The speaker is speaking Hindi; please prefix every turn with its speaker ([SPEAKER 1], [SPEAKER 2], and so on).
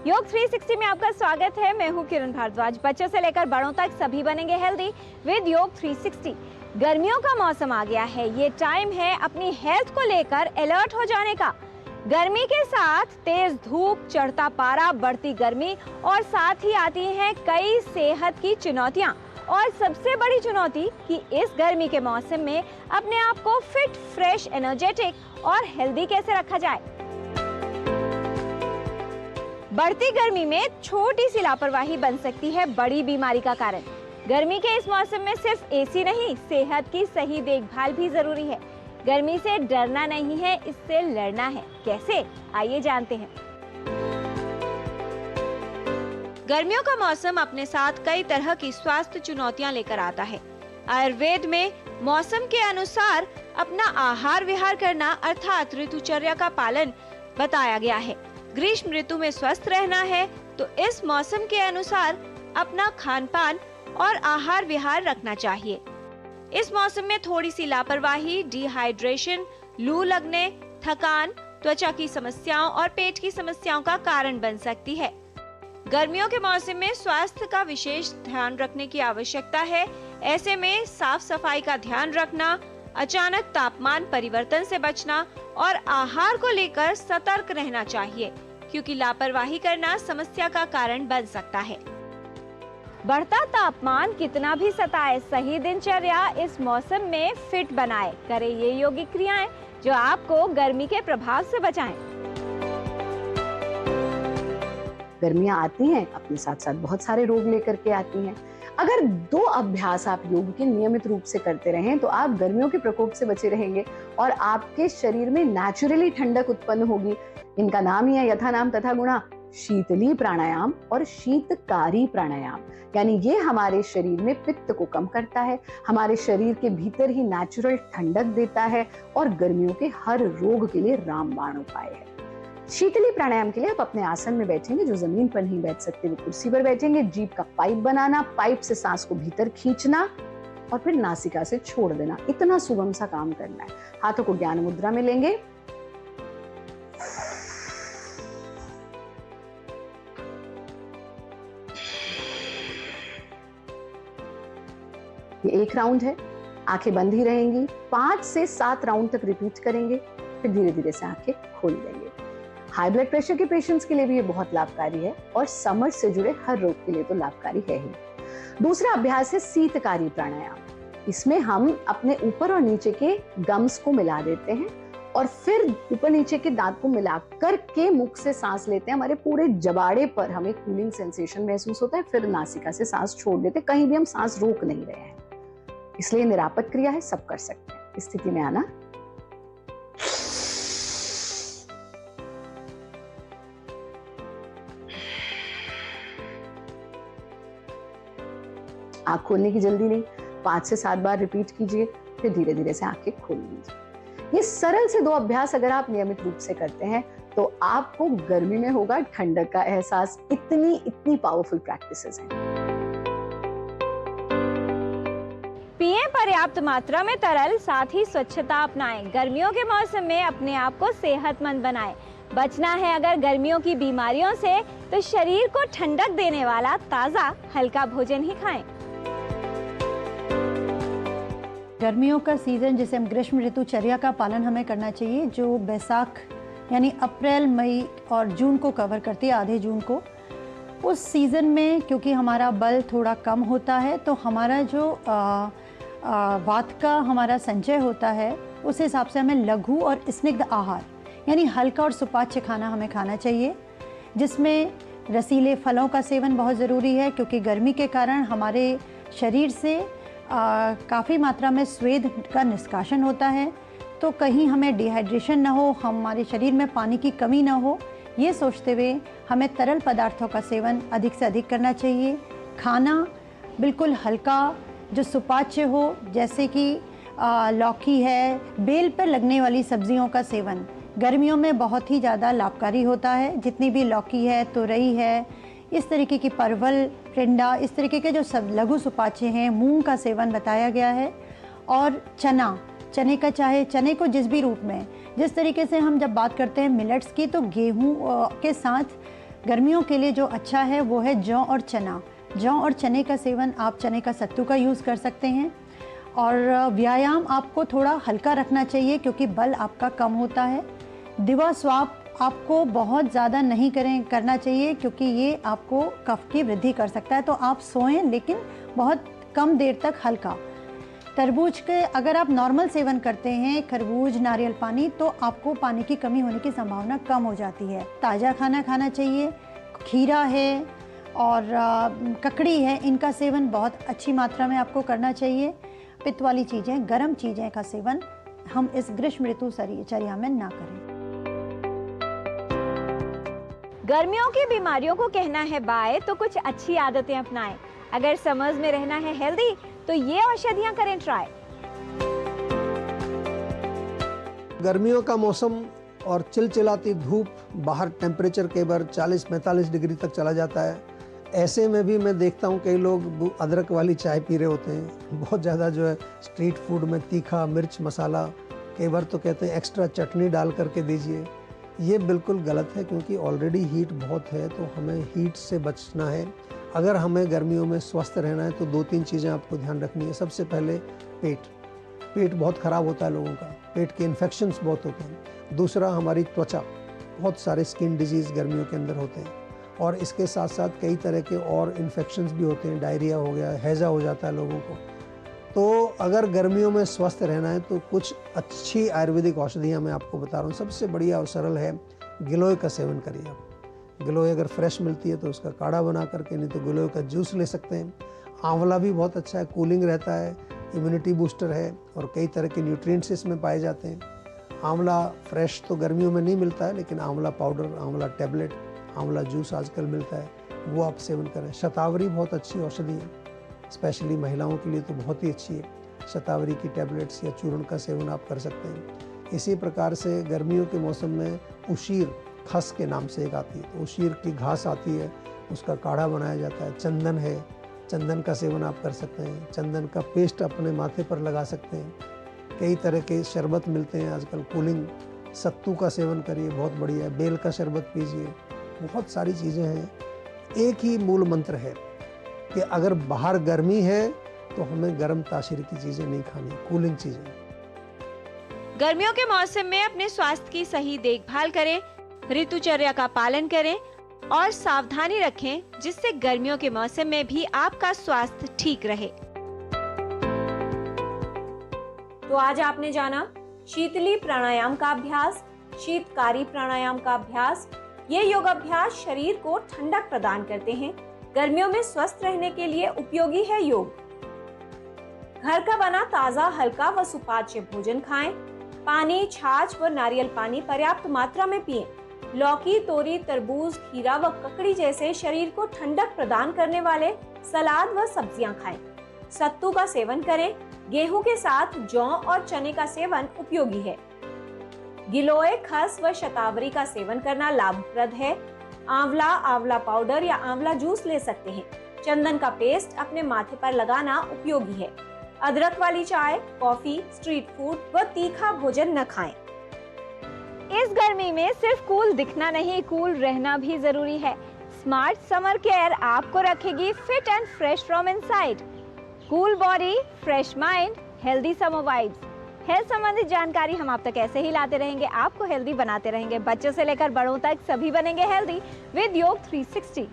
[SPEAKER 1] योग 360 में आपका स्वागत है। मैं हूं किरण भारद्वाज। बच्चों से लेकर बड़ों तक सभी बनेंगे हेल्दी विद योग 360। गर्मियों का मौसम आ गया है, ये टाइम है अपनी हेल्थ को लेकर अलर्ट हो जाने का। गर्मी के साथ तेज धूप, चढ़ता पारा, बढ़ती गर्मी और साथ ही आती हैं कई सेहत की चुनौतियां। और सबसे बड़ी चुनौती कि इस गर्मी के मौसम में अपने आप को फिट, फ्रेश, एनर्जेटिक और हेल्दी कैसे रखा जाए। बढ़ती गर्मी में छोटी सी लापरवाही बन सकती है बड़ी बीमारी का कारण। गर्मी के इस मौसम में सिर्फ एसी नहीं, सेहत की सही देखभाल भी जरूरी है। गर्मी से डरना नहीं है, इससे लड़ना है। कैसे, आइए जानते हैं। गर्मियों का मौसम अपने साथ कई तरह की स्वास्थ्य चुनौतियां लेकर आता है। आयुर्वेद में मौसम के अनुसार अपना आहार विहार करना अर्थात ऋतुचर्या का पालन बताया गया है। ग्रीष्म ऋतु में स्वस्थ रहना है तो इस मौसम के अनुसार अपना खान पान और आहार विहार रखना चाहिए। इस मौसम में थोड़ी सी लापरवाही डिहाइड्रेशन, लू लगने, थकान, त्वचा की समस्याओं और पेट की समस्याओं का कारण बन सकती है। गर्मियों के मौसम में स्वास्थ्य का विशेष ध्यान रखने की आवश्यकता है। ऐसे में साफ सफाई का ध्यान रखना, अचानक तापमान परिवर्तन से बचना और आहार को लेकर सतर्क रहना चाहिए, क्योंकि लापरवाही करना समस्या का कारण बन सकता है। बढ़ता तापमान कितना भी सताए, सही दिनचर्या इस मौसम में फिट बनाए। करें ये योगिक क्रियाएं जो आपको गर्मी के प्रभाव से बचाएं।
[SPEAKER 2] गर्मियां आती हैं, अपने साथ साथ बहुत सारे रोग लेकर के आती हैं। अगर 2 अभ्यास आप योग के नियमित रूप से करते रहें तो आप गर्मियों के प्रकोप से बचे रहेंगे और आपके शरीर में नेचुरली ठंडक उत्पन्न होगी। इनका नाम ही है यथा नाम तथा गुणा, शीतली प्राणायाम और शीतकारी प्राणायाम। यानी ये हमारे शरीर में पित्त को कम करता है, हमारे शरीर के भीतर ही नेचुरल ठंडक देता है और गर्मियों के हर रोग के लिए रामबाण उपाय है। शीतली प्राणायाम के लिए आप अपने आसन में बैठेंगे, जो जमीन पर नहीं बैठ सकते वो कुर्सी पर बैठेंगे। जीभ का पाइप बनाना, पाइप से सांस को भीतर खींचना और फिर नासिका से छोड़ देना। इतना सुगम सा काम करना है। हाथों को ज्ञान मुद्रा में लेंगे। ये 1 राउंड है। आंखें बंद ही रहेंगी। 5 से 7 राउंड तक रिपीट करेंगे, फिर धीरे धीरे से आंखें खोल देंगे। हाई ब्लड प्रेशर के पेशेंट्स के लिए भी ये बहुत लाभकारी है और समर से जुड़े हर रोग के लिए तो लाभकारी है ही। दूसरा अभ्यास है शीतकारी प्राणायाम। इसमें हम अपने ऊपर और नीचे के गम्स को मिला देते हैं और फिर ऊपर नीचे के दांत को मिलाकर के मुख से सांस लेते हैं। हमारे पूरे जबाड़े पर हमें कूलिंग सेंसेशन महसूस होता है, फिर नासिका से सांस छोड़ देते हैं। कहीं भी हम सांस रोक नहीं रहे हैं, इसलिए निरापद क्रिया है, सब कर सकते हैं। इस स्थिति में आना, आंख खोलने की जल्दी नहीं, 5 से 7 बार रिपीट कीजिए, फिर धीरे धीरे से आंखें खोल लीजिए। ये सरल से 2 अभ्यास अगर आप नियमित रूप से करते हैं तो आपको गर्मी में होगा ठंडक का एहसास। इतनी पावरफुल प्रैक्टिसेस हैं।
[SPEAKER 1] पिएं पर्याप्त मात्रा में तरल, साथ ही स्वच्छता अपनाएं। गर्मियों के मौसम में अपने आप को सेहतमंद बनाएं। बचना है अगर गर्मियों की बीमारियों से तो शरीर को ठंडक देने वाला ताजा हल्का भोजन ही खाएं।
[SPEAKER 3] गर्मियों का सीज़न जिसे हम ग्रीष्म ऋतुचर्या का पालन हमें करना चाहिए, जो बैसाख यानी अप्रैल, मई और जून को कवर करती है, आधे जून को। उस सीज़न में क्योंकि हमारा बल थोड़ा कम होता है तो हमारा जो वात का हमारा संचय होता है उस हिसाब से हमें लघु और स्निग्ध आहार यानी हल्का और सुपाच्य खाना हमें खाना चाहिए, जिसमें रसीले फलों का सेवन बहुत ज़रूरी है, क्योंकि गर्मी के कारण हमारे शरीर से काफ़ी मात्रा में स्वेद का निष्कासन होता है। तो कहीं हमें डिहाइड्रेशन ना हो, हमारे शरीर में पानी की कमी ना हो, ये सोचते हुए हमें तरल पदार्थों का सेवन अधिक से अधिक करना चाहिए। खाना बिल्कुल हल्का, जो सुपाच्य हो, जैसे कि लौकी है, बेल पर लगने वाली सब्जियों का सेवन गर्मियों में बहुत ही ज़्यादा लाभकारी होता है। जितनी भी लौकी है, तुरई है, इस तरीके की परवल, टिंडा, इस तरीके के जो सब लघु सुपाच्य हैं, मूंग का सेवन बताया गया है। और चने का, चाहे चने को जिस भी रूप में, जिस तरीके से हम जब बात करते हैं मिलेट्स की, तो गेहूं के साथ गर्मियों के लिए जो अच्छा है वो है जौ और चना। जौ और चने का सेवन, आप चने का सत्तू का यूज़ कर सकते हैं। और व्यायाम आपको थोड़ा हल्का रखना चाहिए क्योंकि बल आपका कम होता है। दिवा स्वाप आपको बहुत ज़्यादा नहीं करना चाहिए क्योंकि ये आपको कफ की वृद्धि कर सकता है, तो आप सोएं लेकिन बहुत कम देर तक हल्का। तरबूज के अगर आप नॉर्मल सेवन करते हैं, खरबूज, नारियल पानी, तो आपको पानी की कमी होने की संभावना कम हो जाती है। ताज़ा खाना खाना चाहिए, खीरा है और ककड़ी है, इनका सेवन बहुत अच्छी मात्रा में आपको करना चाहिए। पित्त वाली चीज़ें, गर्म चीज़ें का सेवन हम इस ग्रीष्म ऋतु चर्या में ना करें।
[SPEAKER 1] गर्मियों की बीमारियों को कहना है बाय तो कुछ अच्छी आदतें अपनाएं। अगर समर्स में रहना है हेल्दी तो ये औषधियां करें ट्राई।
[SPEAKER 4] गर्मियों का मौसम और चिलचिलाती धूप, बाहर टेम्परेचर कई बार 40-45 डिग्री तक चला जाता है। ऐसे में भी मैं देखता हूँ कई लोग अदरक वाली चाय पी रहे होते हैं। बहुत ज़्यादा जो है स्ट्रीट फूड में तीखा, मिर्च, मसाला, कई बार तो कहते हैं एक्स्ट्रा चटनी डाल करके दीजिए। ये बिल्कुल गलत है क्योंकि ऑलरेडी हीट बहुत है, तो हमें हीट से बचना है। अगर हमें गर्मियों में स्वस्थ रहना है तो 2-3 चीज़ें आपको ध्यान रखनी है। सबसे पहले पेट बहुत ख़राब होता है लोगों का, पेट के इन्फेक्शंस बहुत होते हैं। दूसरा, हमारी त्वचा, बहुत सारे स्किन डिजीज़ गर्मियों के अंदर होते हैं और इसके साथ साथ कई तरह के और इन्फेक्शंस भी होते हैं। डायरिया हो गया, हैज़ा हो जाता है लोगों को। तो अगर गर्मियों में स्वस्थ रहना है तो कुछ अच्छी आयुर्वेदिक औषधियाँ मैं आपको बता रहा हूँ। सबसे बढ़िया और सरल है, गिलोय का सेवन करिए आप। गिलोय अगर फ्रेश मिलती है तो उसका काढ़ा बना करके, नहीं तो गिलोय का जूस ले सकते हैं। आंवला भी बहुत अच्छा है, कूलिंग रहता है, इम्यूनिटी बूस्टर है और कई तरह के न्यूट्रिएंट्स इसमें पाए जाते हैं। आंवला फ्रेश तो गर्मियों में नहीं मिलता है, लेकिन आंवला पाउडर, आंवला टैबलेट, आंवला जूस आजकल मिलता है, वो आप सेवन करें। शतावरी बहुत अच्छी औषधि है, स्पेशली महिलाओं के लिए तो बहुत ही अच्छी है। शतावरी की टैबलेट्स या चूर्ण का सेवन आप कर सकते हैं। इसी प्रकार से गर्मियों के मौसम में उशीर, खस के नाम से एक आती है, तो उशीर की घास आती है, उसका काढ़ा बनाया जाता है। चंदन है, चंदन का सेवन आप कर सकते हैं। चंदन का पेस्ट अपने माथे पर लगा सकते हैं। कई तरह के शरबत मिलते हैं आजकल, कूलिंग। सत्तू का सेवन करिए, बहुत बढ़िया है। बेल का शरबत पीजिए, बहुत सारी चीज़ें हैं। एक ही मूल मंत्र है कि अगर बाहर गर्मी है तो हमें गर्म तासीर की चीज़ें नहीं खानी, कूलिंग चीज़ें।
[SPEAKER 1] गर्मियों के मौसम में अपने स्वास्थ्य की सही देखभाल करें, ऋतुचर्या का पालन करें और सावधानी रखें, जिससे गर्मियों के मौसम में भी आपका स्वास्थ्य ठीक रहे। तो आज आपने जाना शीतली प्राणायाम का अभ्यास, शीतकारी प्राणायाम का अभ्यास। ये योग अभ्यास शरीर को ठंडक प्रदान करते हैं। गर्मियों में स्वस्थ रहने के लिए उपयोगी है योग। घर का बना ताजा, हल्का व सुपाच्य भोजन खाएं। पानी, छाछ व नारियल पानी पर्याप्त मात्रा में पिएं। लौकी, तोरी, तरबूज, खीरा व ककड़ी जैसे शरीर को ठंडक प्रदान करने वाले सलाद व सब्जियां खाएं। सत्तू का सेवन करें। गेहूं के साथ जौ और चने का सेवन उपयोगी है। गिलोय, खस व शतावरी का सेवन करना लाभप्रद है। आंवला पाउडर या आंवला जूस ले सकते हैं। चंदन का पेस्ट अपने माथे पर लगाना उपयोगी है। अदरक वाली चाय, कॉफी, स्ट्रीट फूड व तीखा भोजन न खाएं। इस गर्मी में सिर्फ कूल दिखना नहीं, कूल रहना भी जरूरी है। स्मार्ट समर केयर आपको रखेगी fit and fresh from inside. Cool body, fresh mind, healthy summer vibes. Health संबंधित जानकारी हम आप तक ऐसे ही लाते रहेंगे, आपको हेल्दी बनाते रहेंगे। बच्चों से लेकर बड़ों तक सभी बनेंगे हेल्दी विद योग 360।